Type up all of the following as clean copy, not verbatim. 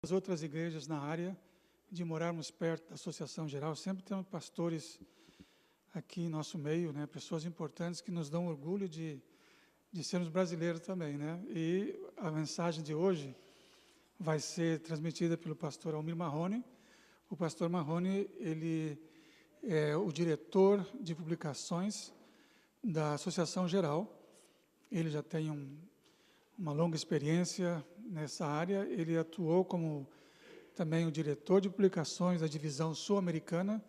as outras igrejas na área, de morarmos perto da Associação Geral. Sempre temos pastores aqui em nosso meio, né, pessoas importantes que nos dão orgulho de sermos brasileiros também, né? E a mensagem de hoje vai ser transmitida pelo pastor Almir Marrone. O pastor Marrone, ele é o diretor de publicações da Associação Geral. Ele já tem uma longa experiência nessa área. Ele atuou como também o diretor de publicações da divisão sul-americana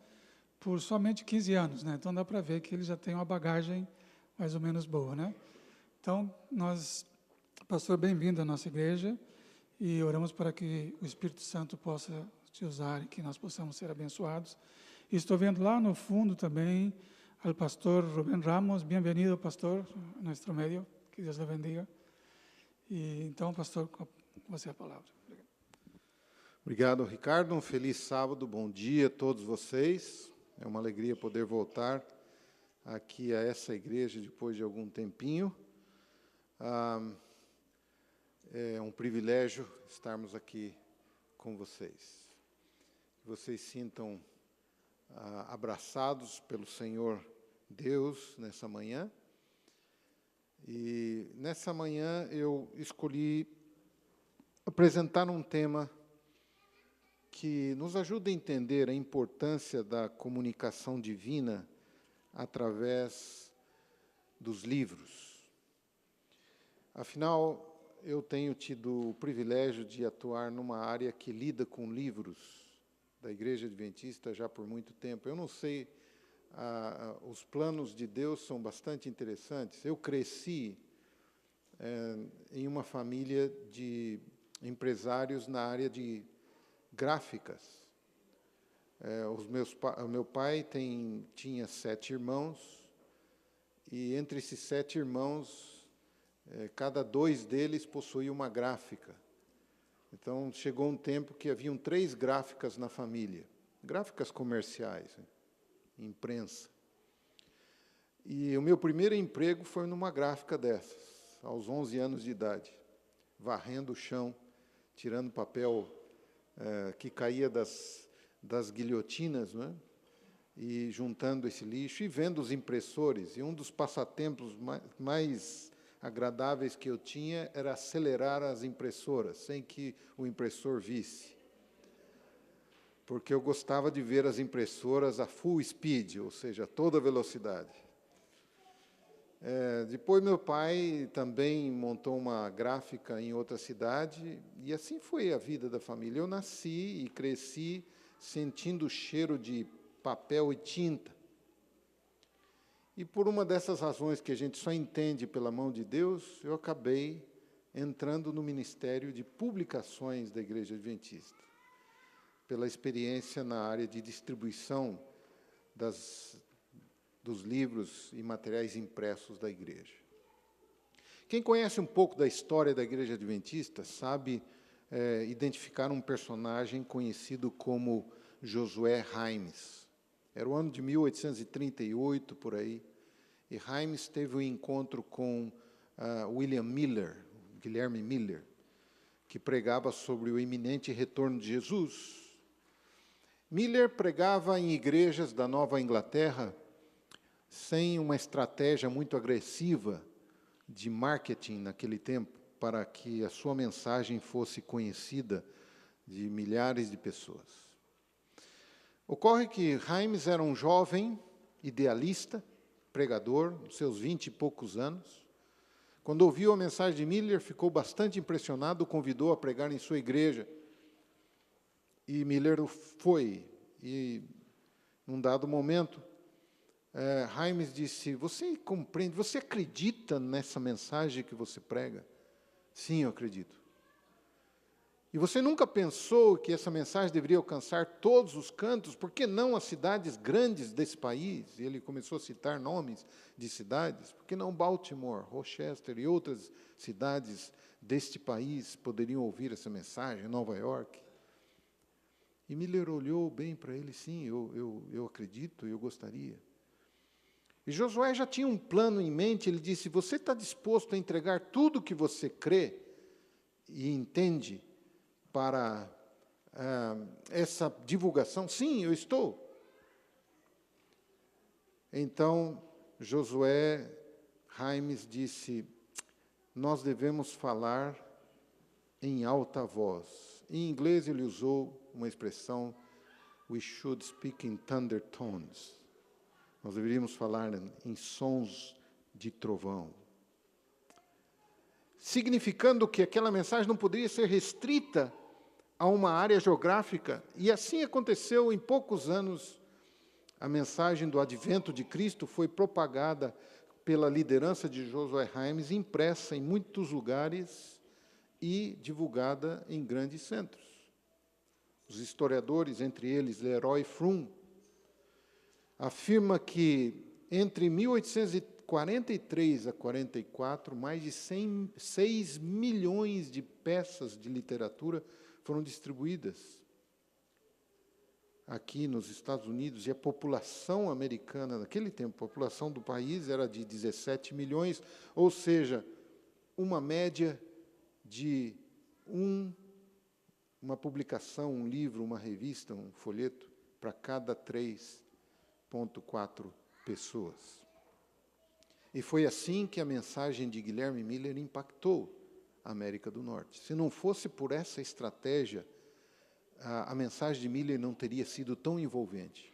por somente 15 anos, né? Então dá para ver que ele já tem uma bagagem mais ou menos boa, né? Então, pastor, bem-vindo à nossa igreja e oramos para que o Espírito Santo possa te usar e que nós possamos ser abençoados. E estou vendo lá no fundo também o pastor Rubén Ramos. Bem-vindo, pastor, a nosso meio. Que Deus o bendiga. E então, pastor, com você a palavra. Obrigado, Ricardo. Um feliz sábado, bom dia a todos vocês. É uma alegria poder voltar aqui a essa igreja depois de algum tempinho. É um privilégio estarmos aqui com vocês. Que vocês sintam abraçados pelo Senhor Deus nessa manhã. E nessa manhã eu escolhi apresentar um tema que nos ajuda a entender a importância da comunicação divina através dos livros. Afinal, eu tenho tido o privilégio de atuar numa área que lida com livros da Igreja Adventista já por muito tempo. Eu não sei, os planos de Deus são bastante interessantes. Eu cresci em uma família de empresários na área de gráficas. O meu pai tinha 7 irmãos, e entre esses 7 irmãos, cada 2 deles possuía uma gráfica. Então, chegou um tempo que haviam 3 gráficas na família, gráficas comerciais, imprensa. E o meu primeiro emprego foi numa gráfica dessas, aos 11 anos de idade, varrendo o chão, tirando papel que caía das guilhotinas, não é? E juntando esse lixo e vendo os impressores. E um dos passatempos mais agradáveis que eu tinha era acelerar as impressoras, sem que o impressor visse. Porque eu gostava de ver as impressoras a full speed, ou seja, a toda velocidade. Depois, meu pai também montou uma gráfica em outra cidade, e assim foi a vida da família. Eu nasci e cresci sentindo o cheiro de papel e tinta. E por uma dessas razões que a gente só entende pela mão de Deus, eu acabei entrando no Ministério de Publicações da Igreja Adventista, pela experiência na área de distribuição dos livros e materiais impressos da igreja. Quem conhece um pouco da história da Igreja Adventista sabe identificar um personagem conhecido como Josué Himes. Era o ano de 1838, por aí, e Himes teve um encontro com Guilherme Miller, que pregava sobre o iminente retorno de Jesus. Miller pregava em igrejas da Nova Inglaterra sem uma estratégia muito agressiva de marketing naquele tempo, para que a sua mensagem fosse conhecida de milhares de pessoas. Ocorre que Himes era um jovem idealista, pregador, nos seus 20 e poucos anos. Quando ouviu a mensagem de Miller, ficou bastante impressionado, o convidou a pregar em sua igreja. E Miller foi, e num dado momento, Himes disse: você compreende, você acredita nessa mensagem que você prega? Sim, eu acredito. E você nunca pensou que essa mensagem deveria alcançar todos os cantos? Por que não as cidades grandes desse país? E ele começou a citar nomes de cidades. Por que não Baltimore, Rochester e outras cidades deste país poderiam ouvir essa mensagem, Nova York? E Miller olhou bem para ele: sim, eu acredito, eu gostaria. E Josué já tinha um plano em mente. Ele disse: você está disposto a entregar tudo o que você crê e entende para essa divulgação? Sim, eu estou. Então, Josué Raimes disse, nós devemos falar em alta voz. Em inglês, ele usou uma expressão, we should speak in thunder tones. Nós deveríamos falar em sons de trovão. Significando que aquela mensagem não poderia ser restrita a uma área geográfica. E assim aconteceu em poucos anos. A mensagem do advento de Cristo foi propagada pela liderança de Josué Raimes, impressa em muitos lugares e divulgada em grandes centros. Os historiadores, entre eles Leroy Frum, afirma que entre 1843 a 44, mais de 6 milhões de peças de literatura foram distribuídas aqui nos Estados Unidos, e a população americana, naquele tempo, a população do país era de 17 milhões, ou seja, uma média de uma publicação, um livro, uma revista, um folheto, para cada 3,4 pessoas. E foi assim que a mensagem de Guilherme Miller impactou a América do Norte. Se não fosse por essa estratégia, a mensagem de Miller não teria sido tão envolvente.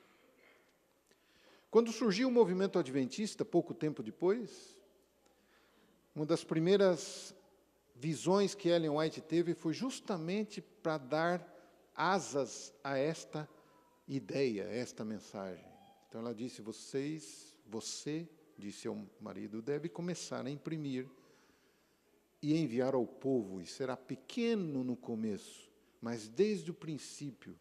Quando surgiu o movimento adventista, pouco tempo depois, uma das primeiras visões que Ellen White teve foi justamente para dar asas a esta ideia, a esta mensagem. Então ela disse, você, disse ao marido, deve começar a imprimir e enviar ao povo, e será pequeno no começo, mas desde o princípio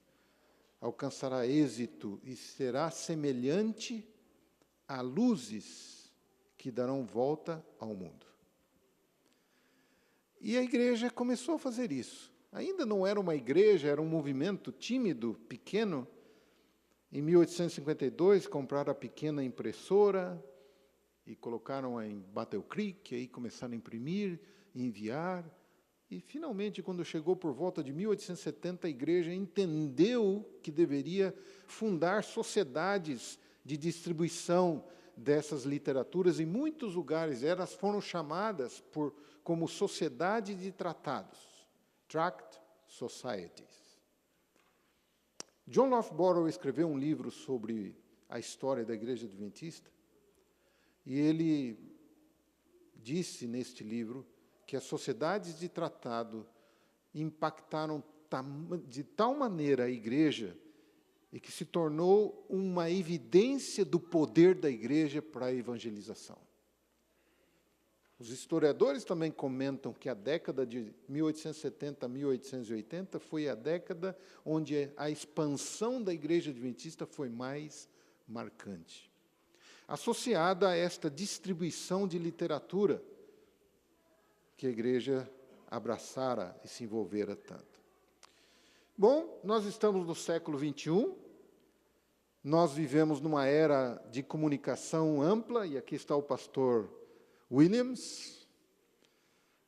alcançará êxito e será semelhante a luzes que darão volta ao mundo. E a igreja começou a fazer isso. Ainda não era uma igreja, era um movimento tímido, pequeno. Em 1852, compraram a pequena impressora e colocaram em Battle Creek, e aí começaram a imprimir, enviar. E, finalmente, quando chegou por volta de 1870, a igreja entendeu que deveria fundar sociedades de distribuição dessas literaturas. Em muitos lugares, elas foram chamadas como sociedade de tratados, Tract Societies. John Loughborough escreveu um livro sobre a história da Igreja Adventista, e ele disse neste livro que as sociedades de tratado impactaram de tal maneira a igreja e que se tornou uma evidência do poder da igreja para a evangelização. Os historiadores também comentam que a década de 1870 a 1880 foi a década onde a expansão da igreja adventista foi mais marcante. Associada a esta distribuição de literatura, que a igreja abraçara e se envolvera tanto. Bom, nós estamos no século XXI, nós vivemos numa era de comunicação ampla, e aqui está o pastor Williams,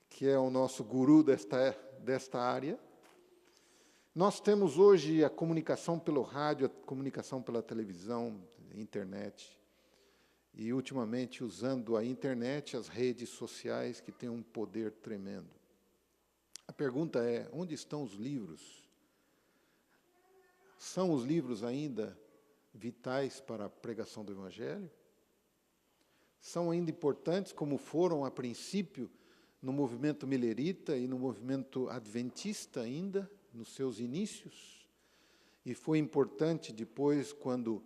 que é o nosso guru desta área. Nós temos hoje a comunicação pelo rádio, a comunicação pela televisão, internet, e, ultimamente, usando a internet, as redes sociais, que têm um poder tremendo. A pergunta é, onde estão os livros? São os livros ainda vitais para a pregação do Evangelho? São ainda importantes, como foram, a princípio, no movimento millerita e no movimento adventista ainda, nos seus inícios? E foi importante depois, quando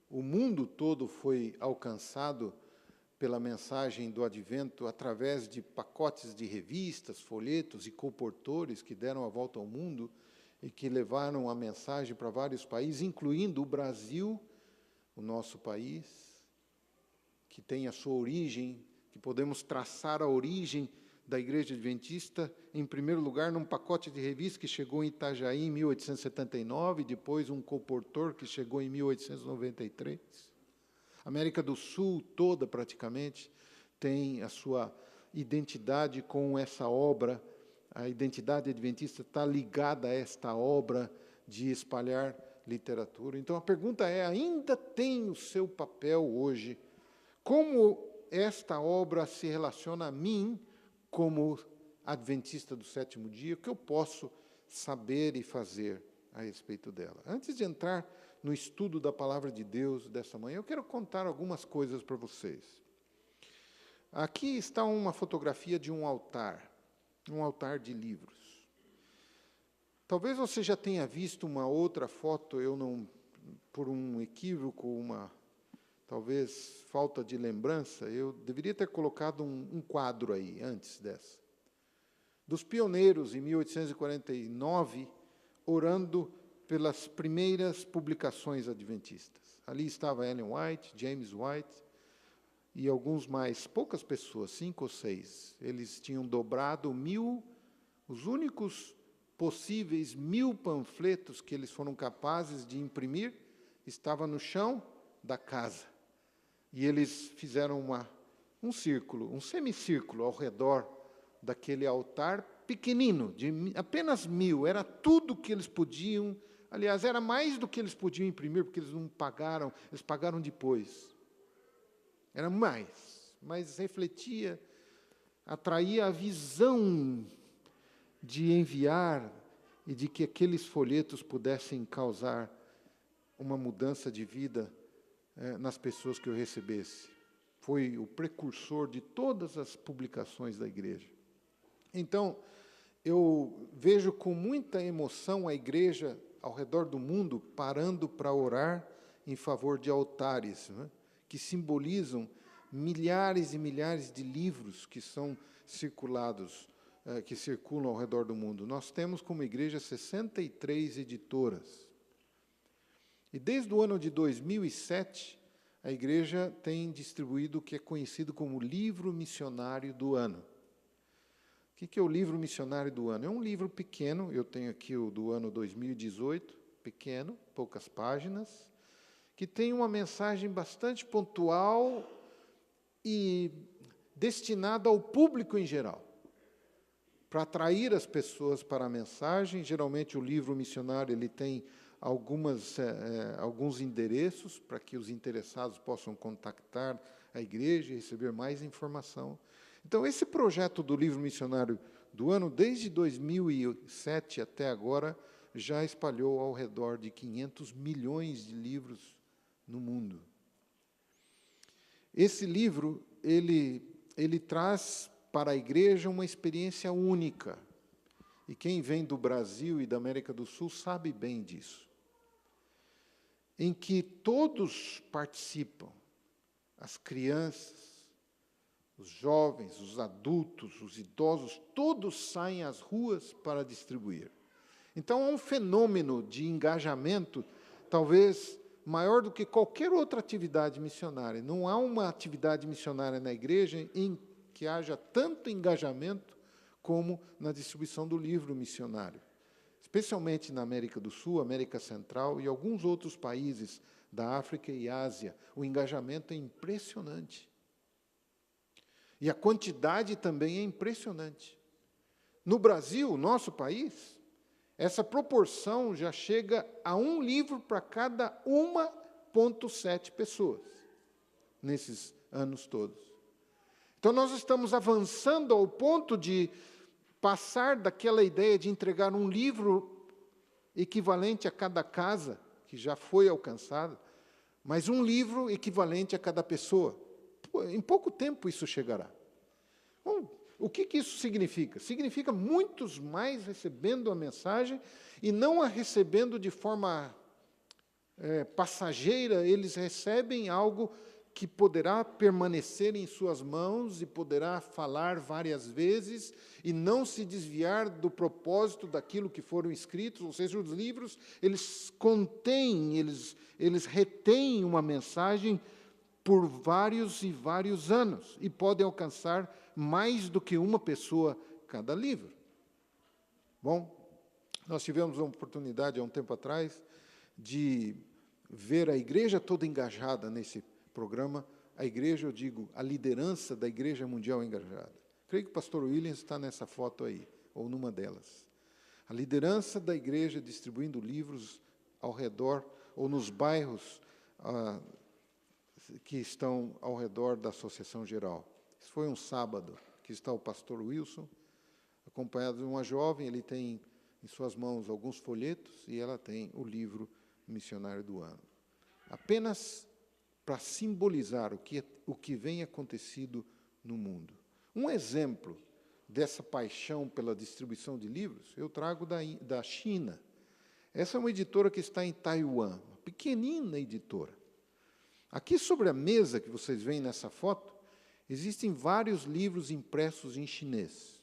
o mundo todo foi alcançado pela mensagem do advento através de pacotes de revistas, folhetos e colportores que deram a volta ao mundo e que levaram a mensagem para vários países, incluindo o Brasil, o nosso país, que tem a sua origem, que podemos traçar a origem da Igreja Adventista, em primeiro lugar, num pacote de revistas que chegou em Itajaí em 1879, depois um colportor que chegou em 1893. A América do Sul toda, praticamente, tem a sua identidade com essa obra a identidade adventista está ligada a esta obra de espalhar literatura. Então, a pergunta é, ainda tem o seu papel hoje? Como esta obra se relaciona a mim, como adventista do sétimo dia? O que eu posso saber e fazer a respeito dela? Antes de entrar no estudo da palavra de Deus dessa manhã, eu quero contar algumas coisas para vocês. Aqui está uma fotografia de um altar de livros. Talvez você já tenha visto uma outra foto, eu não, por um equívoco, talvez falta de lembrança, eu deveria ter colocado um quadro aí, antes dessa. Dos pioneiros, em 1849, orando pelas primeiras publicações adventistas. Ali estava Ellen White, James White e alguns mais, poucas pessoas, 5 ou 6. Eles tinham dobrado 1000, os únicos possíveis 1000 panfletos que eles foram capazes de imprimir, estava no chão da casa. E eles fizeram um círculo, um semicírculo ao redor daquele altar pequenino, de apenas 1000, era tudo que eles podiam. Aliás, era mais do que eles podiam imprimir, porque eles não pagaram, eles pagaram depois. Era mais, mas refletia, atraía a visão de enviar e de que aqueles folhetos pudessem causar uma mudança de vida nas pessoas que eu recebesse. Foi o precursor de todas as publicações da igreja. Então, eu vejo com muita emoção a igreja ao redor do mundo parando para orar em favor de altares, né, que simbolizam milhares e milhares de livros que são circulados, que circulam ao redor do mundo. Nós temos como igreja 63 editoras. E desde o ano de 2007, a igreja tem distribuído o que é conhecido como Livro Missionário do Ano. O que é o Livro Missionário do Ano? É um livro pequeno, eu tenho aqui o do ano 2018, pequeno, poucas páginas, que tem uma mensagem bastante pontual e destinada ao público em geral, para atrair as pessoas para a mensagem. Geralmente o livro missionário ele tem alguns endereços para que os interessados possam contactar a igreja e receber mais informação. Então, esse projeto do Livro Missionário do Ano, desde 2007 até agora, já espalhou ao redor de 500 milhões de livros no mundo. Esse livro, ele traz para a igreja uma experiência única. E quem vem do Brasil e da América do Sul sabe bem disso. Em que todos participam, as crianças, os jovens, os adultos, os idosos, todos saem às ruas para distribuir. Então, há um fenômeno de engajamento, talvez maior do que qualquer outra atividade missionária. Não há uma atividade missionária na igreja em que haja tanto engajamento como na distribuição do livro missionário. Especialmente na América do Sul, América Central e alguns outros países da África e Ásia. O engajamento é impressionante. E a quantidade também é impressionante. No Brasil, nosso país, essa proporção já chega a um livro para cada 1,7 pessoas, nesses anos todos. Então, nós estamos avançando ao ponto de passar daquela ideia de entregar um livro equivalente a cada casa, que já foi alcançada, mas um livro equivalente a cada pessoa. Em pouco tempo isso chegará. Bom, o que isso significa? Significa muitos mais recebendo a mensagem e não a recebendo de forma passageira. Eles recebem algo que poderá permanecer em suas mãos e poderá falar várias vezes e não se desviar do propósito daquilo que foram escritos. Ou seja, os livros, eles contêm, eles retêm uma mensagem por vários e vários anos, e podem alcançar mais do que uma pessoa cada livro. Bom, nós tivemos uma oportunidade, há um tempo atrás, de ver a igreja toda engajada nesse programa. A igreja, eu digo, a liderança da Igreja Mundial engajada. Creio que o pastor Williams está nessa foto aí. ou numa delas. A liderança da igreja distribuindo livros ao redor, ou nos bairros que estão ao redor da Associação Geral. Isso foi um sábado, que está o pastor Wilson, acompanhado de uma jovem. Ele tem em suas mãos alguns folhetos e ela tem o livro Missionário do Ano. Apenas para simbolizar o que vem acontecido no mundo. Um exemplo dessa paixão pela distribuição de livros, eu trago da China. Essa é uma editora que está em Taiwan, uma pequenina editora. Aqui sobre a mesa que vocês veem nessa foto, existem vários livros impressos em chinês.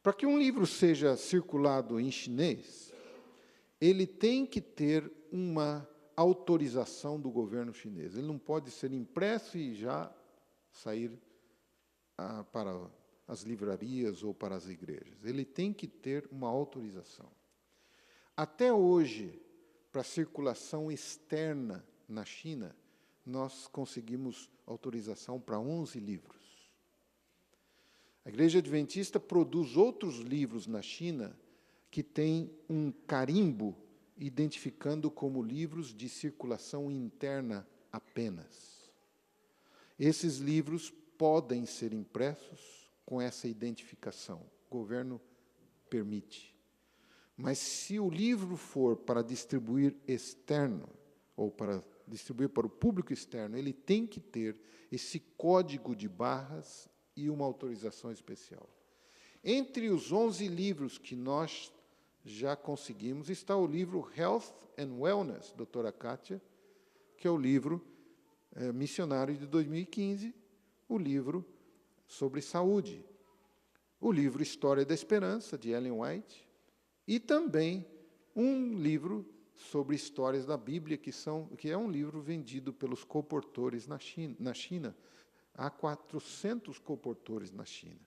Para que um livro seja circulado em chinês, ele tem que ter uma autorização do governo chinês. Ele não pode ser impresso e já sair para as livrarias ou para as igrejas. Ele tem que ter uma autorização. Até hoje, para circulação externa na China, nós conseguimos autorização para 11 livros. A Igreja Adventista produz outros livros na China que têm um carimbo identificando como livros de circulação interna apenas. Esses livros podem ser impressos com essa identificação. O governo permite. Mas se o livro for para distribuir externo, ou para distribuir para o público externo, ele tem que ter esse código de barras e uma autorização especial. Entre os 11 livros que nós já conseguimos, está o livro Health and Wellness, doutora Kátia, que é o livro missionário de 2015, o livro sobre saúde, o livro História da Esperança, de Ellen White, e também um livro sobre histórias da Bíblia, que é um livro vendido pelos colportores na China. Há 400 colportores na China.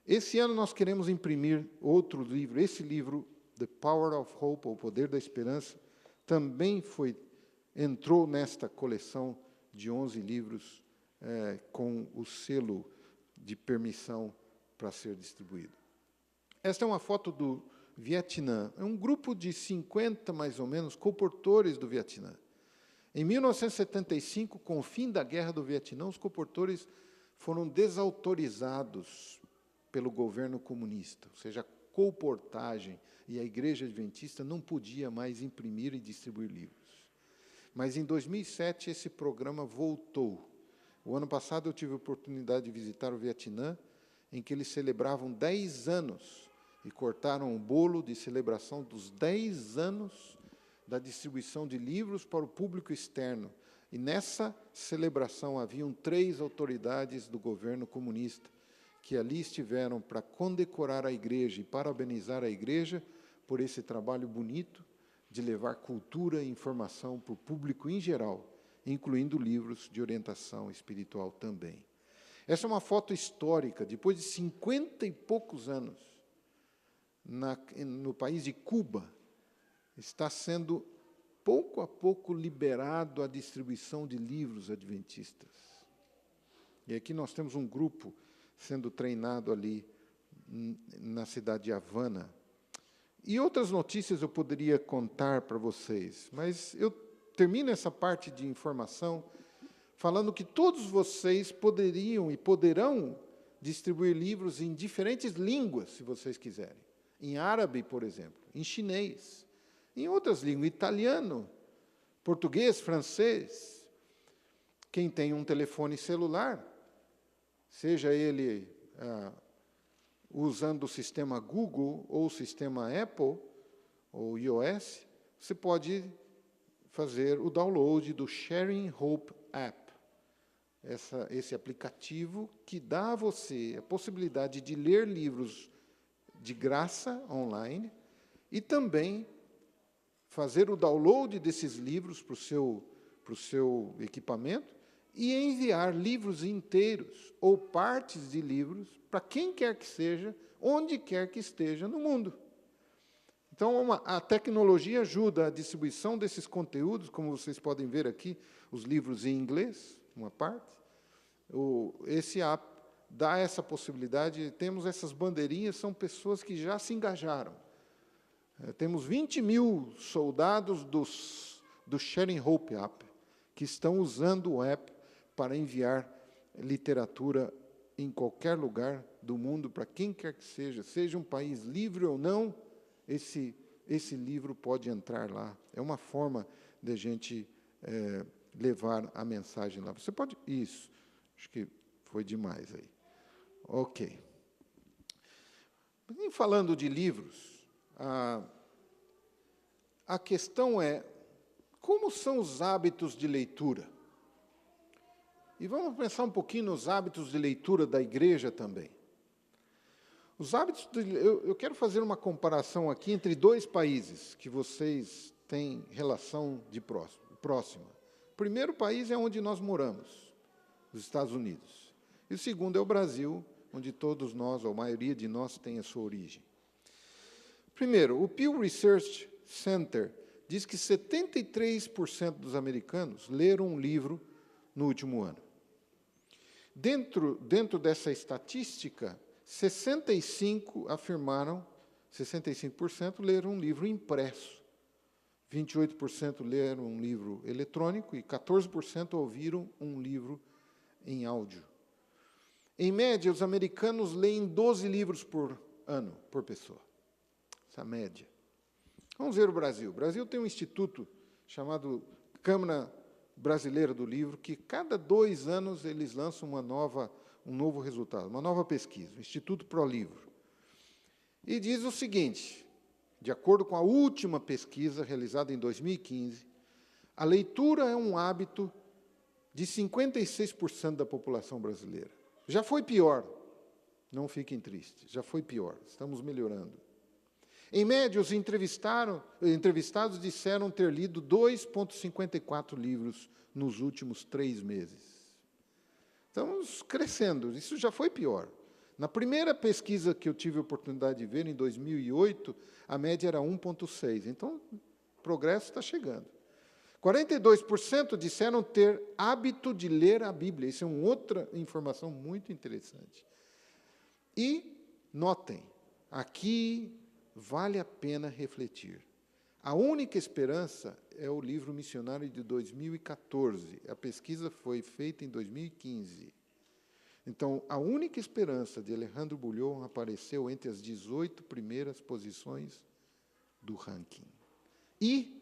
Esse ano nós queremos imprimir outro livro. Esse livro, The Power of Hope, ou Poder da Esperança, também entrou nesta coleção de 11 livros com o selo de permissão para ser distribuído. Esta é uma foto do Vietnã. É um grupo de 50, mais ou menos, colportores do Vietnã. Em 1975, com o fim da Guerra do Vietnã, os colportores foram desautorizados pelo governo comunista, ou seja, a colportagem, e a Igreja Adventista não podia mais imprimir e distribuir livros. Mas, em 2007, esse programa voltou. O ano passado, eu tive a oportunidade de visitar o Vietnã, em que eles celebravam 10 anos, e cortaram o bolo de celebração dos 10 anos da distribuição de livros para o público externo. E nessa celebração haviam 3 autoridades do governo comunista que ali estiveram para condecorar a igreja e parabenizar a igreja por esse trabalho bonito de levar cultura e informação para o público em geral, incluindo livros de orientação espiritual também. Essa é uma foto histórica, depois de 50 e poucos anos, no país de Cuba, está sendo, pouco a pouco, liberado a distribuição de livros adventistas. E aqui nós temos um grupo sendo treinado ali na cidade de Havana. E outras notícias eu poderia contar para vocês, mas eu termino essa parte de informação falando que todos vocês poderiam e poderão distribuir livros em diferentes línguas, se vocês quiserem. Em árabe, por exemplo, em chinês, em outras línguas, italiano, português, francês. Quem tem um telefone celular, seja ele usando o sistema Google ou o sistema Apple, ou iOS, você pode fazer o download do Sharing Hope App, esse aplicativo que dá a você a possibilidade de ler livros de graça online e também fazer o download desses livros para o seu equipamento e enviar livros inteiros ou partes de livros para quem quer que seja, onde quer que esteja no mundo. Então, a tecnologia ajuda a distribuição desses conteúdos, como vocês podem ver aqui, os livros em inglês, uma parte. Esse app dá essa possibilidade. Temos essas bandeirinhas, são pessoas que já se engajaram. Temos 20 mil soldados do Sharing Hope App, que estão usando o app para enviar literatura em qualquer lugar do mundo, para quem quer que seja um país livre ou não, esse livro pode entrar lá. É uma forma de a gente levar a mensagem lá. Você pode... Isso, acho que foi demais aí. Ok. E falando de livros, a questão é, como são os hábitos de leitura? E vamos pensar um pouquinho nos hábitos de leitura da igreja também. Os hábitos eu quero fazer uma comparação aqui entre dois países que vocês têm relação de próxima. O primeiro país é onde nós moramos, os Estados Unidos. E o segundo é o Brasil, onde todos nós, ou a maioria de nós, tem a sua origem. Primeiro, o Pew Research Center diz que 73% dos americanos leram um livro no último ano. Dentro dessa estatística, 65% leram um livro impresso, 28% leram um livro eletrônico e 14% ouviram um livro em áudio. Em média, os americanos leem 12 livros por ano, por pessoa. Essa média. Vamos ver o Brasil. O Brasil tem um instituto chamado Câmara Brasileira do Livro, que cada 2 anos eles lançam um novo resultado, uma nova pesquisa, o Instituto ProLivro. E diz o seguinte, de acordo com a última pesquisa realizada em 2015, a leitura é um hábito de 56% da população brasileira. Já foi pior, não fiquem tristes, já foi pior, estamos melhorando. Em média, os entrevistados disseram ter lido 2,54 livros nos últimos 3 meses. Estamos crescendo, isso já foi pior. Na primeira pesquisa que eu tive a oportunidade de ver, em 2008, a média era 1,6. Então, o progresso está chegando. 42% disseram ter hábito de ler a Bíblia. Isso é uma outra informação muito interessante. E, notem, aqui vale a pena refletir. A única esperança é o livro missionário de 2014. A pesquisa foi feita em 2015. Então, a única esperança de Alejandro Bulhon apareceu entre as 18 primeiras posições do ranking. E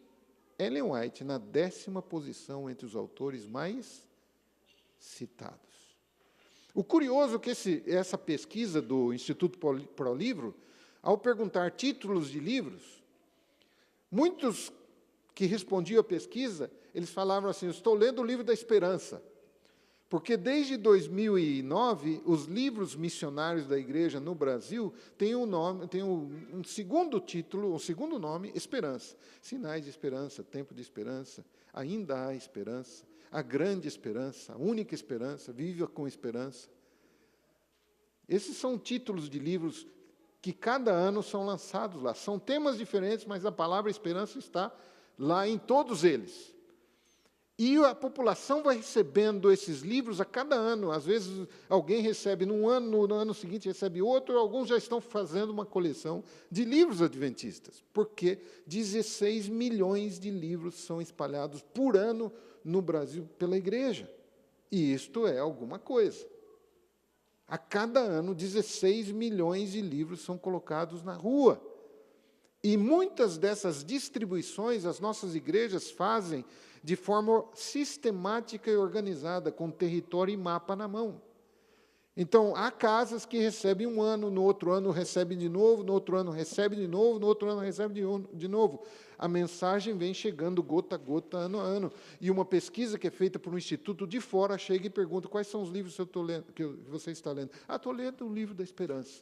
Ellen White na 10ª posição entre os autores mais citados. O curioso é que essa pesquisa do Instituto ProLivro, ao perguntar títulos de livros, muitos que respondiam à pesquisa, eles falavam assim, eu estou lendo o livro da esperança. Porque desde 2009, os livros missionários da igreja no Brasil têm um segundo título, um segundo nome, Esperança. Sinais de esperança, tempo de esperança, ainda há esperança, a grande esperança, a única esperança, viva com esperança. Esses são títulos de livros que cada ano são lançados lá. São temas diferentes, mas a palavra esperança está lá em todos eles. E a população vai recebendo esses livros a cada ano. Às vezes, alguém recebe num ano, no ano seguinte recebe outro, alguns já estão fazendo uma coleção de livros adventistas, porque 16 milhões de livros são espalhados por ano no Brasil pela igreja. E isto é alguma coisa. A cada ano, 16 milhões de livros são colocados na rua. E muitas dessas distribuições as nossas igrejas fazem de forma sistemática e organizada, com território e mapa na mão. Então, há casas que recebem um ano, no outro ano recebem de novo, no outro ano recebem de novo, no outro ano recebem de novo. A mensagem vem chegando gota a gota, ano a ano. E uma pesquisa que é feita por um instituto de fora chega e pergunta, quais são os livros que você está lendo? Ah, estou lendo o livro da Esperança.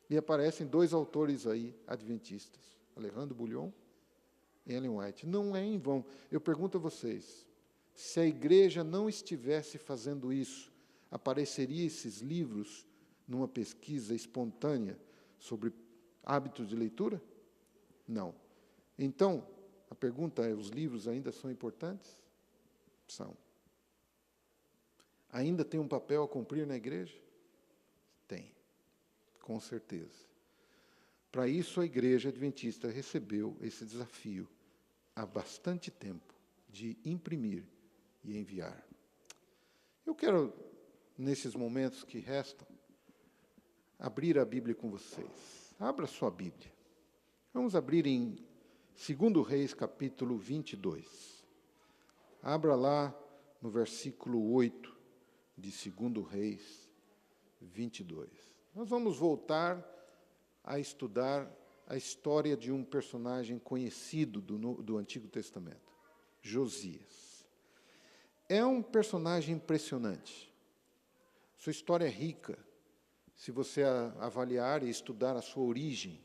E aparecem 2 autores aí, adventistas, Alejandro Bulhon e Ellen White. Não é em vão. Eu pergunto a vocês, se a igreja não estivesse fazendo isso, apareceriam esses livros numa pesquisa espontânea sobre hábitos de leitura? Não. Então, a pergunta é, os livros ainda são importantes? São. ainda tem um papel a cumprir na igreja? Tem, com certeza. Para isso, a Igreja Adventista recebeu esse desafio há bastante tempo, de imprimir e enviar. Eu quero, nesses momentos que restam, abrir a Bíblia com vocês. Abra sua Bíblia. Vamos abrir em 2 Reis, capítulo 22. Abra lá no versículo 8 de 2 Reis 22. Nós vamos voltar a estudar a história de um personagem conhecido do Antigo Testamento, Josias. É um personagem impressionante. Sua história é rica, se você avaliar e estudar a sua origem.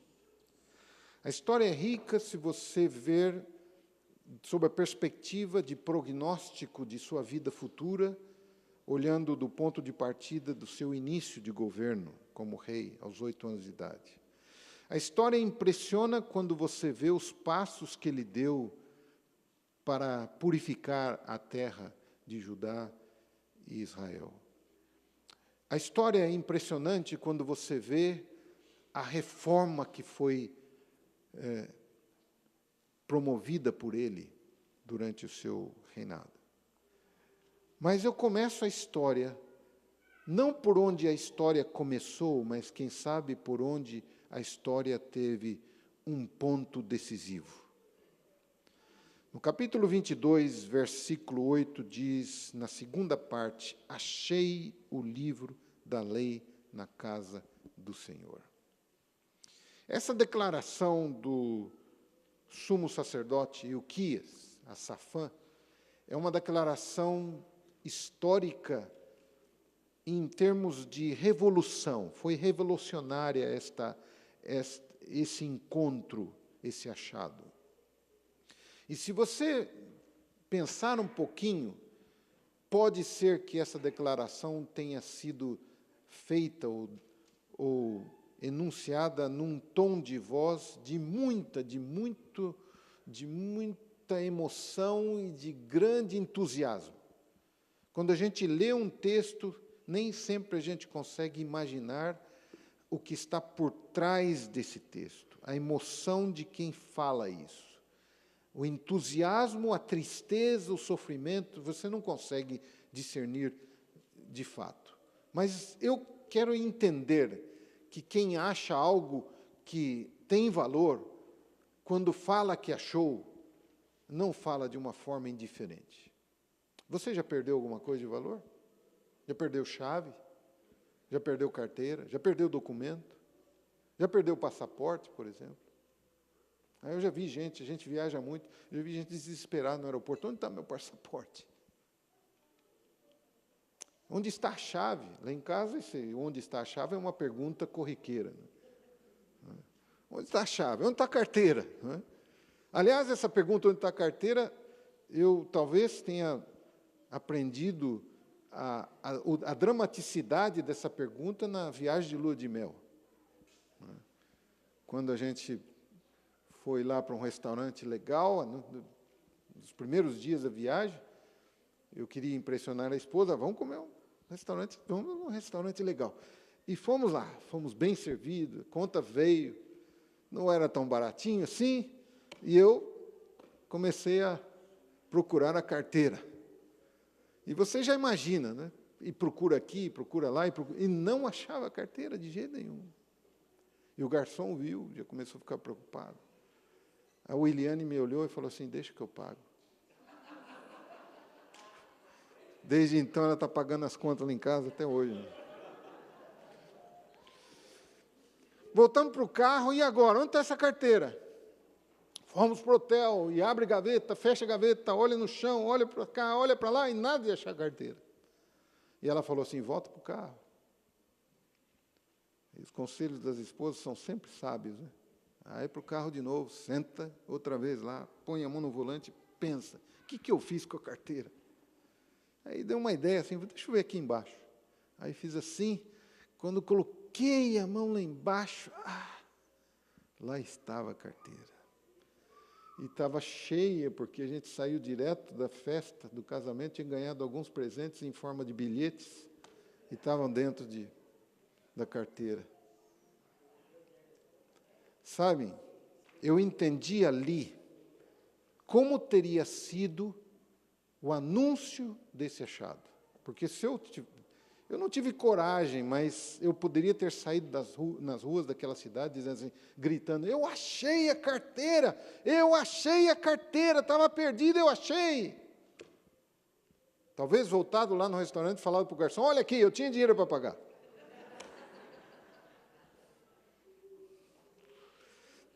A história é rica se você ver sob a perspectiva de prognóstico de sua vida futura, olhando do ponto de partida do seu início de governo como rei, aos 8 anos de idade. A história impressiona quando você vê os passos que ele deu para purificar a terra de Judá e Israel. A história é impressionante quando você vê a reforma que foi promovida por ele durante o seu reinado. Mas eu começo a história, não por onde a história começou, mas, quem sabe, por onde a história teve um ponto decisivo. No capítulo 22, versículo 8, diz, na segunda parte, achei o livro da lei na casa do Senhor. Essa declaração do sumo sacerdote Ilquias, a Safã, é uma declaração histórica em termos de revolução. Foi revolucionária esse encontro, esse achado. E se você pensar um pouquinho, pode ser que essa declaração tenha sido feita ou enunciada num tom de voz de muita emoção e de grande entusiasmo. Quando a gente lê um texto, nem sempre a gente consegue imaginar o que está por trás desse texto, a emoção de quem fala isso. O entusiasmo, a tristeza, o sofrimento, você não consegue discernir de fato. Mas eu quero entender que quem acha algo que tem valor, quando fala que achou, não fala de uma forma indiferente. Você já perdeu alguma coisa de valor? Já perdeu chave? Já perdeu carteira? Já perdeu documento? Já perdeu passaporte, por exemplo? Aí eu já vi gente, a gente viaja muito, já vi gente desesperada no aeroporto. Onde está meu passaporte? Onde está a chave? Lá em casa, onde está a chave é uma pergunta corriqueira. Né? Onde está a chave? Onde está a carteira? Né? Aliás, essa pergunta, onde está a carteira, eu talvez tenha aprendido a dramaticidade dessa pergunta na viagem de lua de mel. Né? Quando a gente foi lá para um restaurante legal, nos primeiros dias da viagem, eu queria impressionar a esposa, vamos comer vamos num restaurante legal. E fomos lá, fomos bem servidos, a conta veio, não era tão baratinho assim, e eu comecei a procurar a carteira. E você já imagina, né? E procura aqui, procura lá, e não achava a carteira de jeito nenhum. E o garçom viu, já começou a ficar preocupado. A Williane me olhou e falou assim, deixa que eu pago. Desde então, ela está pagando as contas lá em casa até hoje. Né? Voltamos para o carro, e agora? Onde está essa carteira? Fomos para o hotel, e abre gaveta, fecha gaveta, olha no chão, olha para cá, olha para lá, e nada de achar a carteira. E ela falou assim, volta para o carro. E os conselhos das esposas são sempre sábios, né? Aí para o carro de novo, senta outra vez lá, põe a mão no volante, pensa, o que eu fiz com a carteira? Aí deu uma ideia assim, deixa eu ver aqui embaixo. Aí fiz assim, quando coloquei a mão lá embaixo, lá estava a carteira. E estava cheia, porque a gente saiu direto da festa, do casamento, tinha ganhado alguns presentes em forma de bilhetes, e estavam dentro da carteira. Sabem, eu entendi ali como teria sido o anúncio desse achado. Porque se eu não tive coragem, mas eu poderia ter saído nas ruas daquela cidade, dizendo assim, gritando, eu achei a carteira, estava perdida, eu achei. Talvez voltado lá no restaurante, falado para o garçom, olha aqui, eu tinha dinheiro para pagar.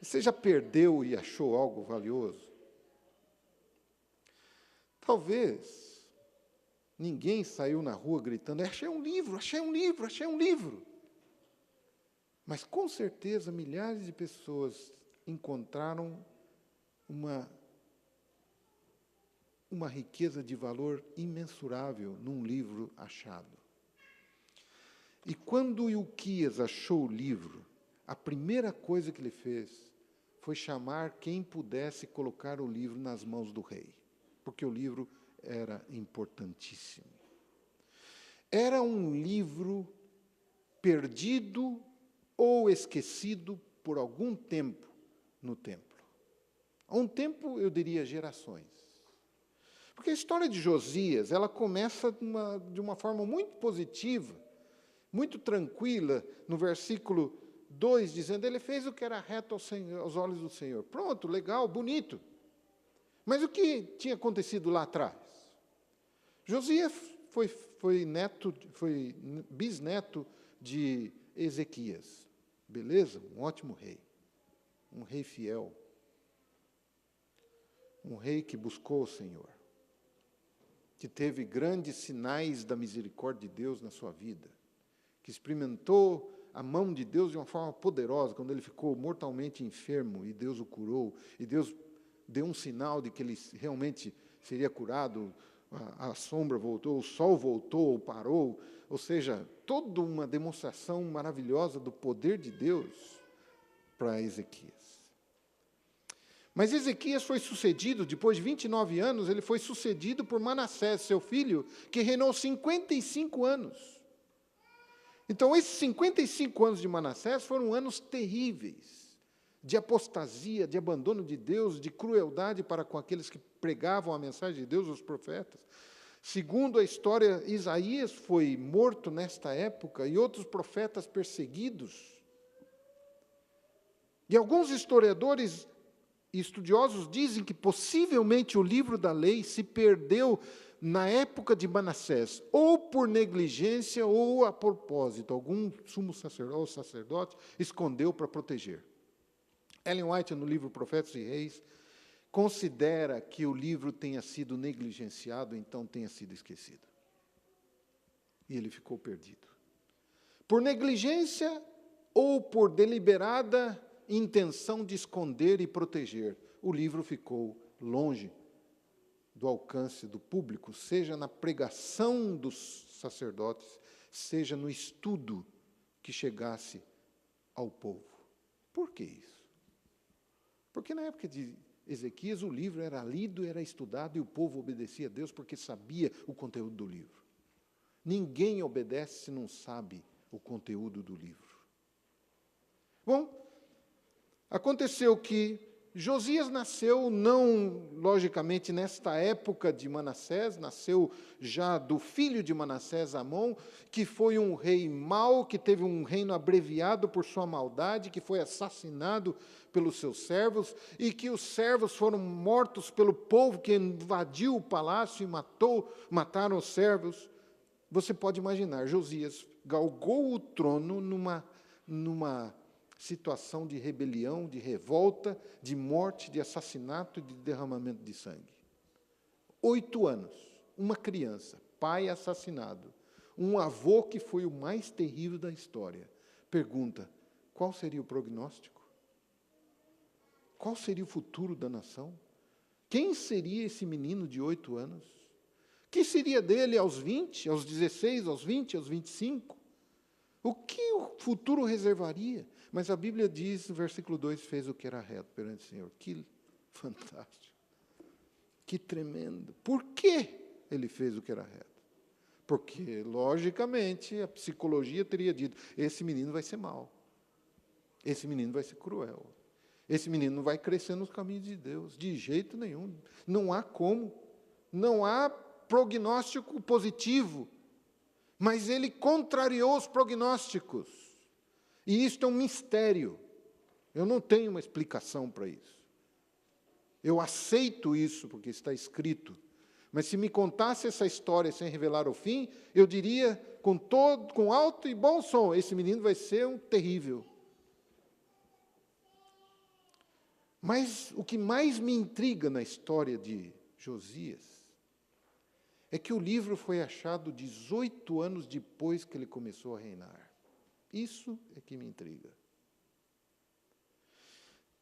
Você já perdeu e achou algo valioso? Talvez ninguém saiu na rua gritando, achei um livro, achei um livro, achei um livro. Mas, com certeza, milhares de pessoas encontraram uma riqueza de valor imensurável num livro achado. E quando Ilquias achou o livro, a primeira coisa que ele fez foi chamar quem pudesse colocar o livro nas mãos do rei, porque o livro era importantíssimo. Era um livro perdido ou esquecido por algum tempo no templo. Há um tempo, eu diria, gerações. Porque a história de Josias, ela começa de uma forma muito positiva, muito tranquila, no versículo 2, dizendo, ele fez o que era reto aos olhos do Senhor. Pronto, legal, bonito. Mas o que tinha acontecido lá atrás? Josias foi bisneto de Ezequias. Beleza? Um ótimo rei. Um rei fiel. Um rei que buscou o Senhor. Que teve grandes sinais da misericórdia de Deus na sua vida. Que experimentou a mão de Deus de uma forma poderosa, quando ele ficou mortalmente enfermo, e Deus o curou, e Deus deu um sinal de que ele realmente seria curado, a sombra voltou, o sol voltou, parou, ou seja, toda uma demonstração maravilhosa do poder de Deus para Ezequias. Mas Ezequias foi sucedido, depois de 29 anos, ele foi sucedido por Manassés, seu filho, que reinou 55 anos. Então, esses 55 anos de Manassés foram anos terríveis, de apostasia, de abandono de Deus, de crueldade para com aqueles que pregavam a mensagem de Deus, os profetas. Segundo a história, Isaías foi morto nesta época e outros profetas perseguidos. E alguns historiadores e estudiosos dizem que possivelmente o livro da lei se perdeu na época de Manassés, ou por negligência ou a propósito. Algum sumo sacerdote escondeu para proteger. Ellen White, no livro Profetas e Reis, considera que o livro tenha sido negligenciado, então tenha sido esquecido. E ele ficou perdido. Por negligência ou por deliberada intenção de esconder e proteger, o livro ficou longe do alcance do público, seja na pregação dos sacerdotes, seja no estudo que chegasse ao povo. Por que isso? Porque na época de Ezequias, o livro era lido, era estudado, e o povo obedecia a Deus porque sabia o conteúdo do livro. Ninguém obedece se não sabe o conteúdo do livro. Bom, aconteceu que Josias nasceu, não, logicamente, nesta época de Manassés, nasceu já do filho de Manassés, Amon, que foi um rei mau, que teve um reino abreviado por sua maldade, que foi assassinado pelos seus servos, e que os servos foram mortos pelo povo que invadiu o palácio e mataram os servos. Você pode imaginar, Josias galgou o trono numa situação de rebelião, de revolta, de morte, de assassinato e de derramamento de sangue. 8 anos, uma criança, pai assassinado, um avô que foi o mais terrível da história. Pergunta, qual seria o prognóstico? Qual seria o futuro da nação? Quem seria esse menino de 8 anos? Que seria dele aos 20, aos 16, aos 20, aos 25? O que o futuro reservaria? Mas a Bíblia diz, no versículo 2, fez o que era reto perante o Senhor. Que Fantástico. Que tremendo. Por que ele fez o que era reto? Porque, logicamente, a psicologia teria dito, esse menino vai ser mau. Esse menino vai ser cruel. Esse menino não vai crescer nos caminhos de Deus, de jeito nenhum. Não há como. Não há prognóstico positivo. Mas ele contrariou os prognósticos. E isto é um mistério. Eu não tenho uma explicação para isso. Eu aceito isso, porque está escrito. Mas se me contasse essa história sem revelar o fim, eu diria com alto e bom som, esse menino vai ser um terrível. Mas o que mais me intriga na história de Josias é que o livro foi achado 18 anos depois que ele começou a reinar. Isso é que me intriga.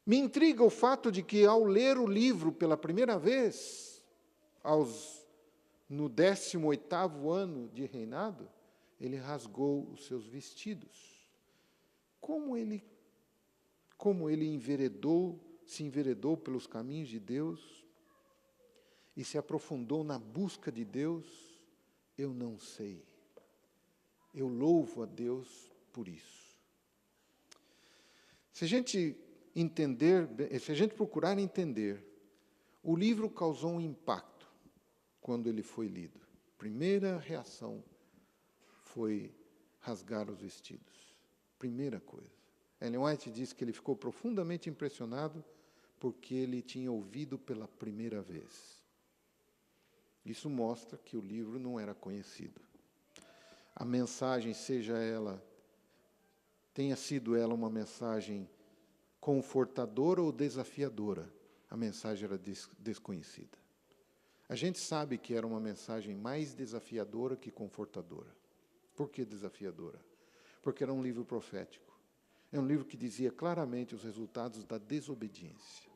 Me intriga o fato de que, ao ler o livro pela primeira vez, no 18º ano de reinado, ele rasgou os seus vestidos. Como ele se enveredou pelos caminhos de Deus e se aprofundou na busca de Deus, eu não sei. Eu louvo a Deus por isso. Se a gente procurar entender, o livro causou um impacto quando ele foi lido. Primeira reação foi rasgar os vestidos. Primeira coisa. Ellen White diz que ele ficou profundamente impressionado porque ele tinha ouvido pela primeira vez. Isso mostra que o livro não era conhecido. A mensagem, tenha sido ela uma mensagem confortadora ou desafiadora, a mensagem era desconhecida. A gente sabe que era uma mensagem mais desafiadora que confortadora. Por que desafiadora? Porque era um livro profético. É um livro que dizia claramente os resultados da desobediência.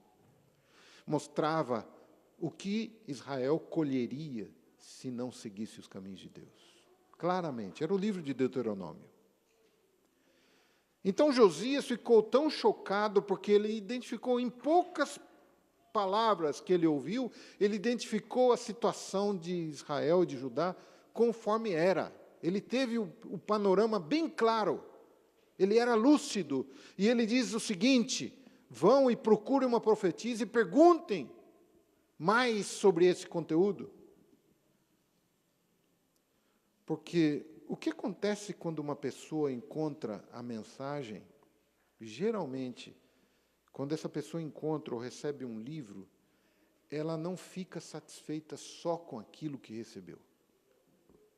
Mostrava o que Israel colheria se não seguisse os caminhos de Deus. Claramente, era o livro de Deuteronômio. Então Josias ficou tão chocado porque ele identificou em poucas palavras que ele ouviu, ele identificou a situação de Israel e de Judá conforme era. Ele teve o panorama bem claro. Ele era lúcido. E ele diz o seguinte: vão e procurem uma profetisa e perguntem mais sobre esse conteúdo. Porque o que acontece quando uma pessoa encontra a mensagem? Geralmente, quando essa pessoa encontra ou recebe um livro, ela não fica satisfeita só com aquilo que recebeu.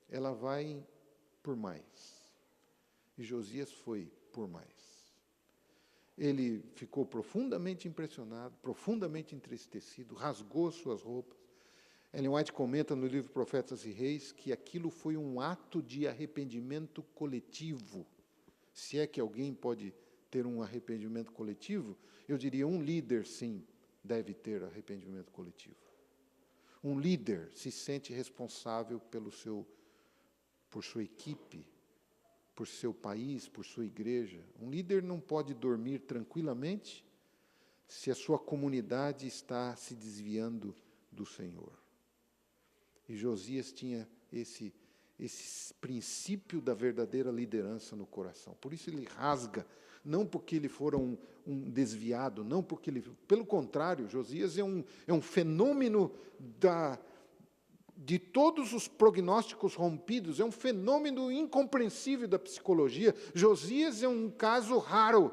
Ela vai por mais. E Josias foi por mais. Ele ficou profundamente impressionado, profundamente entristecido, rasgou suas roupas. Ellen White comenta no livro Profetas e Reis que aquilo foi um ato de arrependimento coletivo. Se é que alguém pode ter um arrependimento coletivo, eu diria um líder, sim, deve ter arrependimento coletivo. Um líder se sente responsável por sua equipe, por seu país, por sua igreja. Um líder não pode dormir tranquilamente se a sua comunidade está se desviando do Senhor. E Josias tinha esse princípio da verdadeira liderança no coração. Por isso ele rasga, não porque ele fora um desviado, não porque ele... Pelo contrário, Josias é um fenômeno de todos os prognósticos rompidos, é um fenômeno incompreensível da psicologia. Josias é um caso raro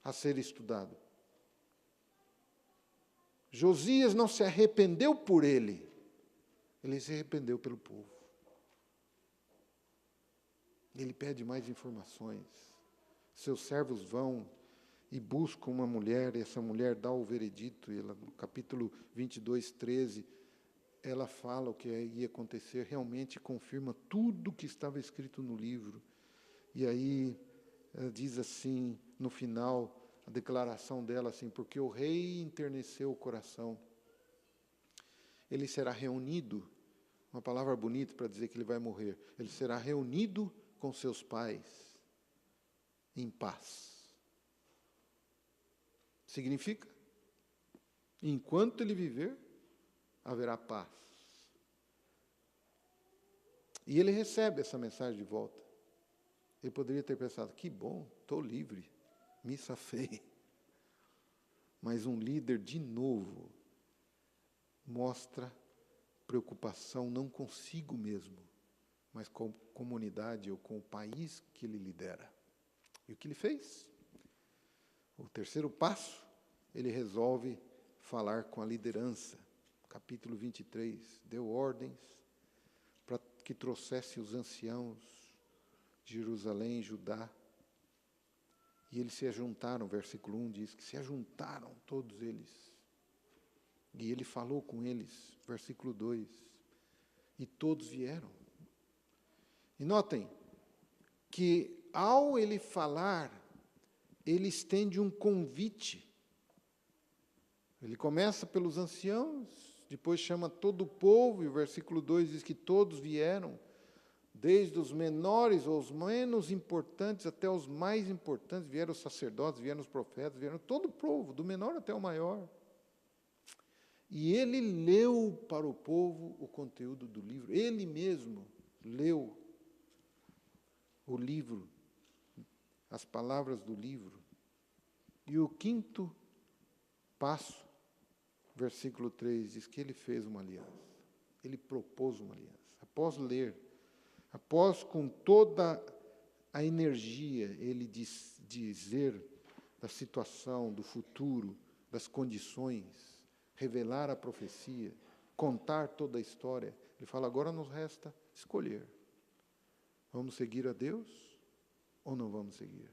a ser estudado. Josias não se arrependeu por ele se arrependeu pelo povo. Ele pede mais informações. Seus servos vão e buscam uma mulher, e essa mulher dá o veredito, e ela, no capítulo 22, 13, ela fala o que ia acontecer, realmente confirma tudo o que estava escrito no livro. E aí, ela diz assim, no final, a declaração dela, assim, porque o rei enterneceu o coração, ele será reunido, uma palavra bonita para dizer que ele vai morrer, ele será reunido com seus pais em paz. Significa Enquanto ele viver, haverá paz. E ele recebe essa mensagem de volta. Ele poderia ter pensado, que bom, estou livre, me safei. Mas um líder, de novo, mostra preocupação não consigo mesmo, mas com a comunidade ou com o país que ele lidera. E o que ele fez? O terceiro passo, ele resolve falar com a liderança. Capítulo 23, deu ordens para que trouxesse os anciãos de Jerusalém e Judá. E eles se ajuntaram, versículo 1 diz que se ajuntaram todos eles. E ele falou com eles, versículo 2, e todos vieram. E notem que ao ele falar, ele estende um convite. Ele começa pelos anciãos, depois chama todo o povo, e o versículo 2 diz que todos vieram, desde os menores ou os menos importantes até os mais importantes, vieram os sacerdotes, vieram os profetas, vieram todo o povo, do menor até o maior. E ele leu para o povo o conteúdo do livro, ele mesmo leu o livro, as palavras do livro. E o quinto passo, versículo 3, diz que ele fez uma aliança. Ele propôs uma aliança. Após ler, após com toda a energia, ele dizer da situação, do futuro, das condições, revelar a profecia, contar toda a história, ele fala, agora nos resta escolher. Vamos seguir a Deus ou não vamos seguir?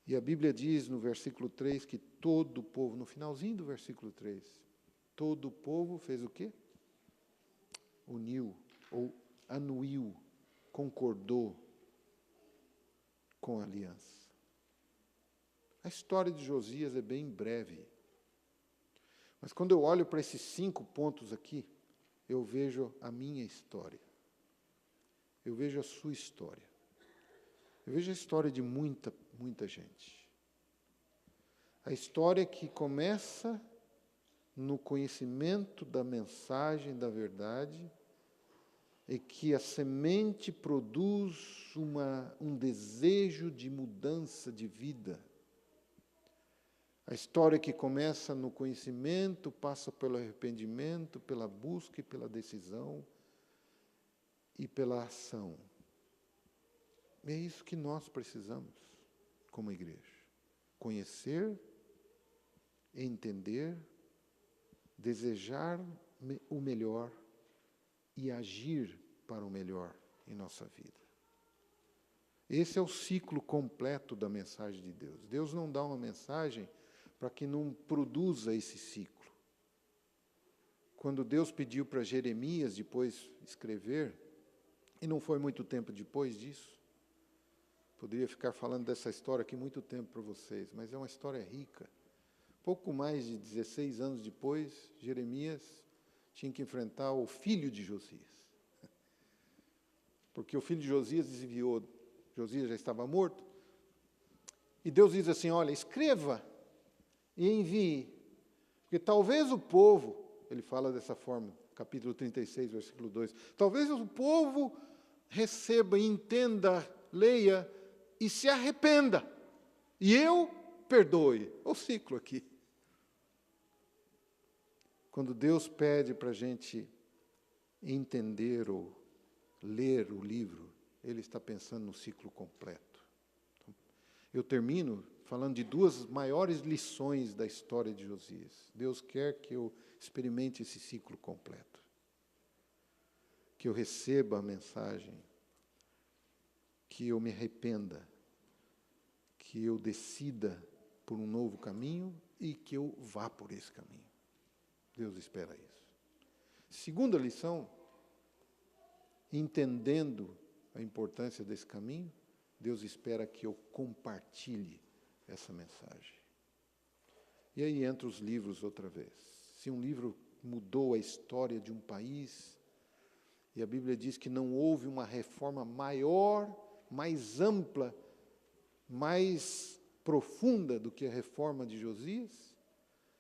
E a Bíblia diz no versículo 3 que todo o povo, no finalzinho do versículo 3, todo o povo fez o quê? Uniu, ou anuiu, concordou com a aliança. A história de Josias é bem breve. Mas quando eu olho para esses 5 pontos aqui, eu vejo a minha história. Eu vejo a sua história. Eu vejo a história de muita gente. A história que começa no conhecimento da mensagem da verdade e que a semente produz um desejo de mudança de vida. A história que começa no conhecimento, passa pelo arrependimento, pela busca e pela decisão e pela ação. É isso que nós precisamos como igreja. Conhecer, entender, desejar o melhor e agir para o melhor em nossa vida. Esse é o ciclo completo da mensagem de Deus. Deus não dá uma mensagem para que não produza esse ciclo. Quando Deus pediu para Jeremias depois escrever, e não foi muito tempo depois disso, poderia ficar falando dessa história aqui muito tempo para vocês, mas é uma história rica. Pouco mais de 16 anos depois, Jeremias tinha que enfrentar o filho de Josias. Porque o filho de Josias desviou, Josias já estava morto, e Deus diz assim, olha, escreva e envie, porque talvez o povo, ele fala dessa forma, capítulo 36, versículo 2, talvez o povo receba, entenda, leia e se arrependa, e eu perdoe. O ciclo aqui. Quando Deus pede para a gente entender ou ler o livro, Ele está pensando no ciclo completo. Eu termino falando de 2 maiores lições da história de Josias. Deus quer que eu experimente esse ciclo completo. Que eu receba a mensagem, que eu me arrependa, que eu decida por um novo caminho e que eu vá por esse caminho. Deus espera isso. Segunda lição, entendendo a importância desse caminho, Deus espera que eu compartilhe essa mensagem. E aí entra os livros outra vez. Se um livro mudou a história de um país, e a Bíblia diz que não houve uma reforma maior, mais ampla, mais profunda do que a reforma de Josias,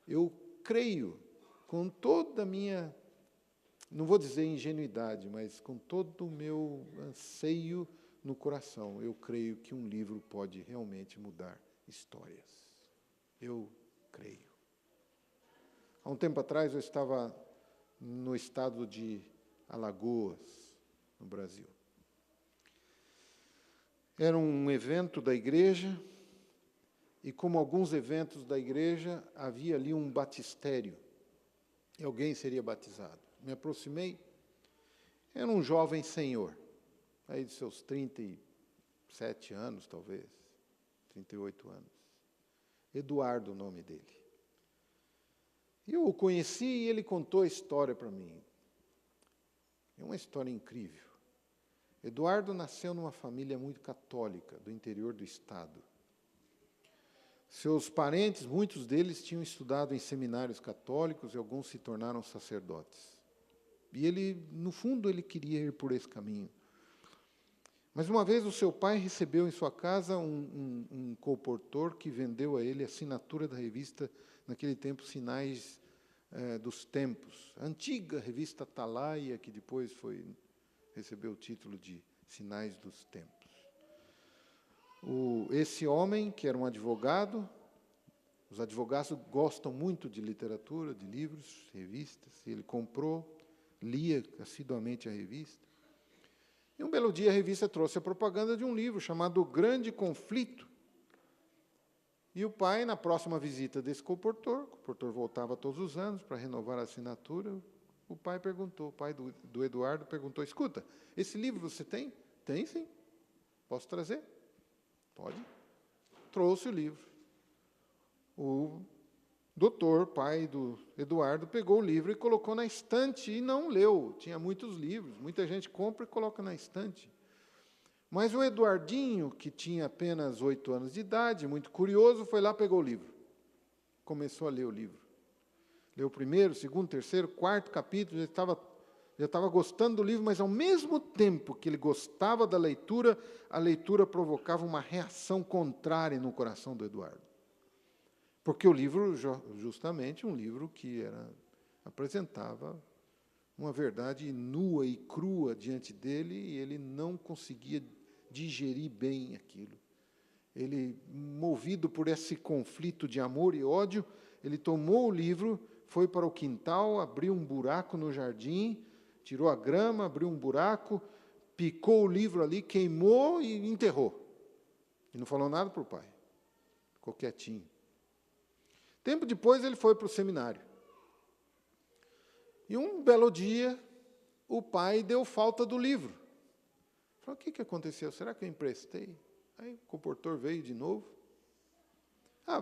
eu creio com toda a minha, não vou dizer ingenuidade, mas com todo o meu anseio no coração, eu creio que um livro pode realmente mudar histórias. Eu creio. Há um tempo atrás eu estava no estado de Alagoas, no Brasil. Era um evento da igreja, e como alguns eventos da igreja, havia ali um batistério, e alguém seria batizado. Me aproximei, era um jovem senhor, aí de seus 37 anos, talvez, 38 anos. Eduardo, o nome dele. Eu o conheci e ele contou a história para mim. É uma história incrível. Eduardo nasceu numa família muito católica, do interior do estado. Seus parentes, muitos deles tinham estudado em seminários católicos e alguns se tornaram sacerdotes. E ele, no fundo, ele queria ir por esse caminho. Mas uma vez o seu pai recebeu em sua casa um colportor que vendeu a ele a assinatura da revista, naquele tempo, Sinais dos Tempos. A antiga revista Atalaia, que depois recebeu o título de Sinais dos Tempos. Esse homem, que era um advogado, os advogados gostam muito de literatura, de livros, revistas, ele comprou, lia assiduamente a revista. E um belo dia a revista trouxe a propaganda de um livro chamado O Grande Conflito. E o pai, na próxima visita desse colportor, o colportor voltava todos os anos para renovar a assinatura, o pai perguntou, o pai do Eduardo perguntou, escuta, esse livro você tem? Tem, sim. Posso trazer? Pode. Trouxe o livro. O doutor, pai do Eduardo, pegou o livro e colocou na estante e não leu. Tinha muitos livros, muita gente compra e coloca na estante. Mas o Eduardinho, que tinha apenas 8 anos de idade, muito curioso, foi lá e pegou o livro. Começou a ler o livro. Leu o primeiro, segundo, terceiro, quarto capítulo, já estava gostando do livro, mas ao mesmo tempo que ele gostava da leitura, a leitura provocava uma reação contrária no coração do Eduardo. Porque o livro, justamente, um livro que apresentava uma verdade nua e crua diante dele, e ele não conseguia digerir bem aquilo. Ele, movido por esse conflito de amor e ódio, ele tomou o livro, foi para o quintal, abriu um buraco no jardim, tirou a grama, abriu um buraco, picou o livro ali, queimou e enterrou. E não falou nada para o pai. Ficou quietinho. Tempo depois ele foi para o seminário. E um belo dia, o pai deu falta do livro. Falou, o que aconteceu? Será que eu emprestei? Aí o colportor veio de novo.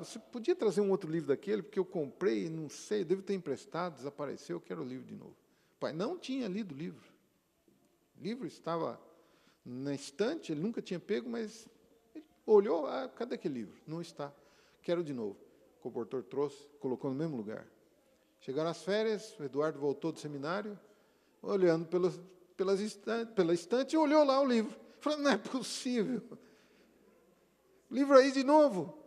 Você podia trazer um outro livro daquele, porque eu comprei, não sei, devo ter emprestado, desapareceu, eu quero o livro de novo. O pai não tinha lido o livro. O livro estava na estante, ele nunca tinha pego, mas ele olhou, cadê aquele livro? Não está, quero de novo. O colportor trouxe, colocou no mesmo lugar. Chegaram as férias, o Eduardo voltou do seminário, olhando pela estante, olhou lá o livro. Falou, não é possível. O livro aí de novo.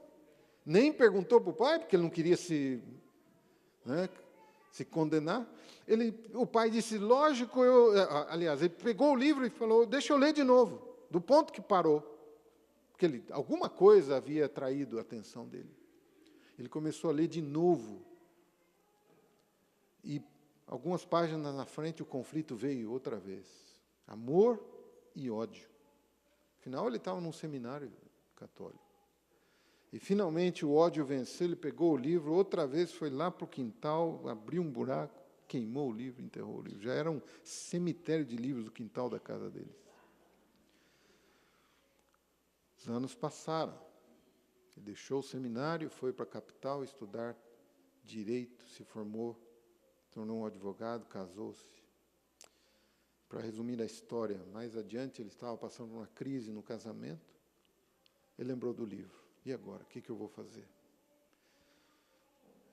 Nem perguntou para o pai, porque ele não queria se condenar. O pai disse, lógico, aliás, ele pegou o livro e falou, deixa eu ler de novo, do ponto que parou. Porque alguma coisa havia atraído a atenção dele. Ele começou a ler de novo. E algumas páginas na frente, o conflito veio outra vez. Amor e ódio. Afinal, ele estava num seminário católico. E, finalmente, o ódio venceu, ele pegou o livro, outra vez foi lá para o quintal, abriu um buraco, queimou o livro, enterrou o livro. Já era um cemitério de livros o quintal da casa deles. Os anos passaram. Ele deixou o seminário, foi para a capital estudar direito, se formou, tornou um advogado, casou-se. Para resumir a história, mais adiante ele estava passando por uma crise no casamento, ele lembrou do livro. E agora, o que eu vou fazer?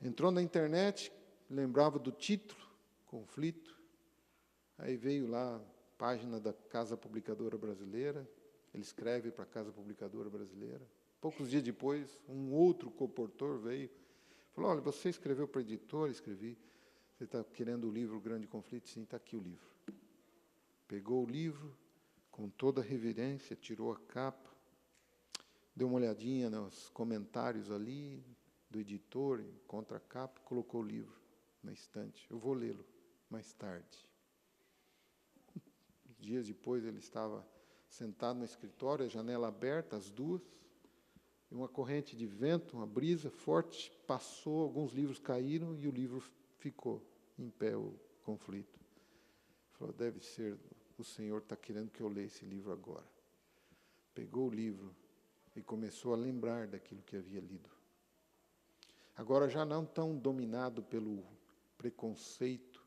Entrou na internet, lembrava do título, conflito, aí veio lá a página da Casa Publicadora Brasileira, ele escreve para a Casa Publicadora Brasileira. Poucos dias depois, um outro colportor veio, Falou, olha, você escreveu para o editor? Escrevi. Você está querendo o livro Grande Conflito? Sim, está aqui o livro. Pegou o livro, com toda a reverência, tirou a capa, deu uma olhadinha nos comentários ali, do editor, em contracapa, colocou o livro na estante. Eu vou lê-lo mais tarde. Dias depois ele estava sentado no escritório, a janela aberta, as duas, e uma corrente de vento, uma brisa forte, passou, alguns livros caíram e o livro ficou em pé, o conflito. Ele falou, deve ser, o Senhor está querendo que eu leia esse livro agora. Pegou o livro e começou a lembrar daquilo que havia lido. Agora já não tão dominado pelo preconceito,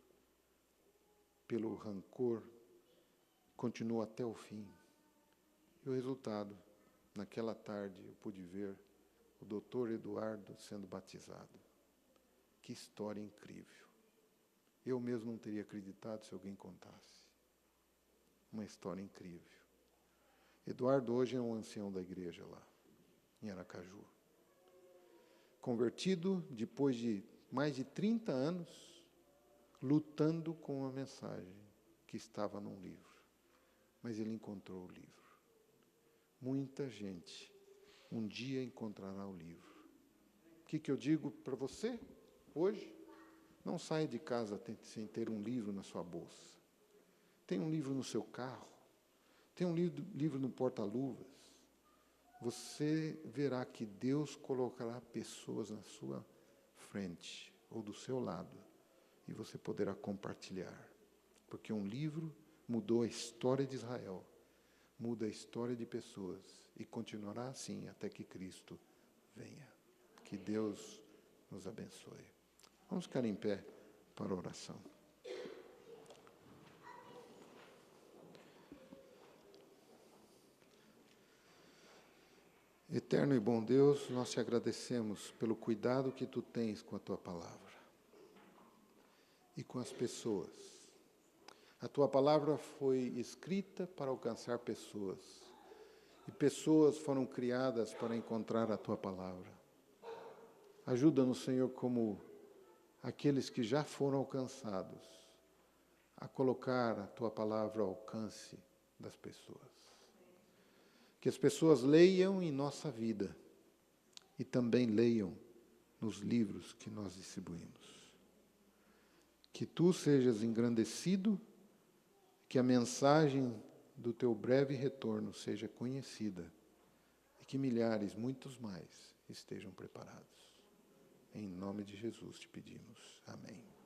pelo rancor, continua até o fim. E o resultado, naquela tarde, eu pude ver o doutor Eduardo sendo batizado. Que história incrível. Eu mesmo não teria acreditado se alguém contasse. Uma história incrível. Eduardo hoje é um ancião da igreja lá, em Aracaju. Convertido depois de mais de 30 anos, lutando com a mensagem que estava num livro. Mas ele encontrou o livro. Muita gente um dia encontrará o livro. O que eu digo para você hoje? Não saia de casa sem ter um livro na sua bolsa. Tem um livro no seu carro. Tem um livro no porta-luvas. Você verá que Deus colocará pessoas na sua frente ou do seu lado e você poderá compartilhar. Porque um livro mudou a história de Israel, muda a história de pessoas e continuará assim até que Cristo venha. Que Deus nos abençoe. Vamos ficar em pé para a oração. Eterno e bom Deus, nós te agradecemos pelo cuidado que tu tens com a tua palavra e com as pessoas. A tua palavra foi escrita para alcançar pessoas e pessoas foram criadas para encontrar a tua palavra. Ajuda-nos, Senhor, como aqueles que já foram alcançados, a colocar a tua palavra ao alcance das pessoas. Que as pessoas leiam em nossa vida e também leiam nos livros que nós distribuímos. Que tu sejas engrandecido, que a mensagem do teu breve retorno seja conhecida e que milhares, muitos mais, estejam preparados. Em nome de Jesus te pedimos. Amém.